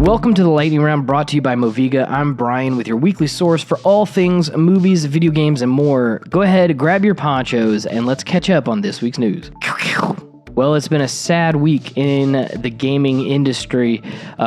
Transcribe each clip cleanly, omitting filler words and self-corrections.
Welcome to the Lightning Round, brought to you by Moviga. I'm Brian with your weekly source for all things movies, video games, and more. Go ahead, grab your ponchos, and let's catch up on this week's news. Well, it's been a sad week in the gaming industry.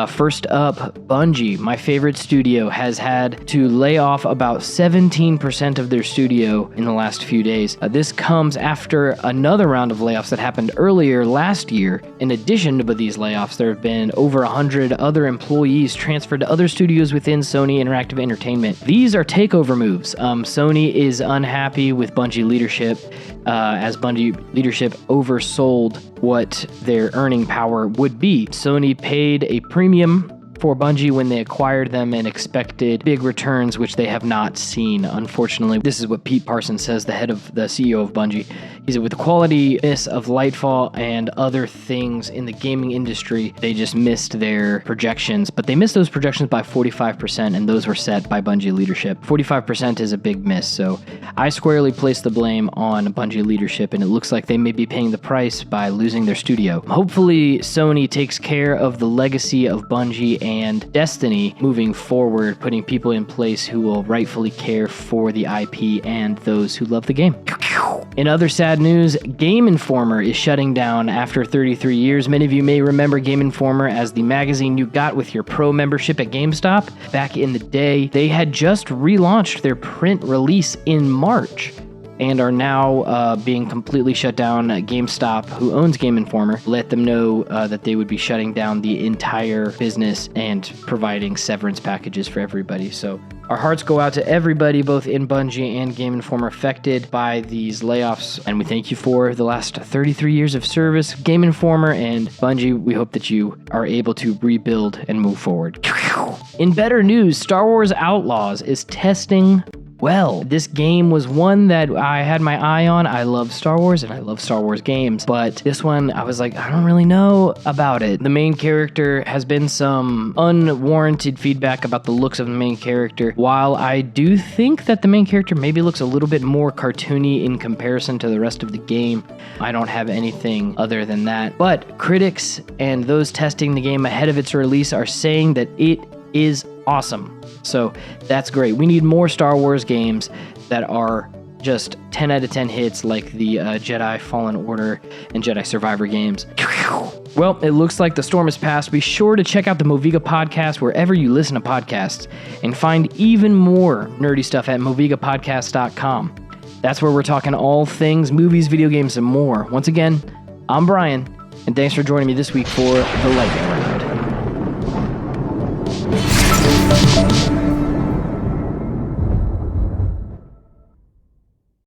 First up, Bungie, my favorite studio, has had to lay off about 17% of their studio in the last few days. This comes after another round of layoffs that happened earlier last year. In addition to these layoffs, there have been over 100 other employees transferred to other studios within Sony Interactive Entertainment. These are takeover moves. Sony is unhappy with Bungie leadership, as Bungie leadership oversold what their earning power would be. Sony paid a premium for Bungie when they acquired them and expected big returns, which they have not seen, unfortunately. This is what Pete Parsons says, the CEO of Bungie. He said, with the quality of Lightfall and other things in the gaming industry, they just missed their projections, but they missed those projections by 45%, and those were set by Bungie leadership. 45% is a big miss, so I squarely place the blame on Bungie leadership, and it looks like they may be paying the price by losing their studio. Hopefully, Sony takes care of the legacy of Bungie and Destiny moving forward, putting people in place who will rightfully care for the IP and those who love the game. In other sad news, Game Informer is shutting down after 33 years. Many of you may remember Game Informer as the magazine you got with your pro membership at GameStop. Back in the day, they had just relaunched their print release in March and are now being completely shut down. GameStop, who owns Game Informer, let them know that they would be shutting down the entire business and providing severance packages for everybody. So our hearts go out to everybody, both in Bungie and Game Informer, affected by these layoffs. And we thank you for the last 33 years of service, Game Informer and Bungie. We hope that you are able to rebuild and move forward. In better news, Star Wars Outlaws is testing well. This game was one that I had my eye on. I love Star Wars and I love Star Wars games, but this one I was like, I don't really know about it. The main character has been some unwarranted feedback about the looks of the main character. While I do think that the main character maybe looks a little bit more cartoony in comparison to the rest of the game, I don't have anything other than that. But critics and those testing the game ahead of its release are saying that it is awesome. So that's great. We need more Star Wars games that are just 10 out of 10 hits like the Jedi Fallen Order and Jedi Survivor games. Well, it looks like the storm has passed. Be sure to check out the Moviga podcast wherever you listen to podcasts and find even more nerdy stuff at movigapodcast.com. That's where we're talking all things movies, video games, and more. Once again, I'm Brian, and thanks for joining me this week for The Lightning Round.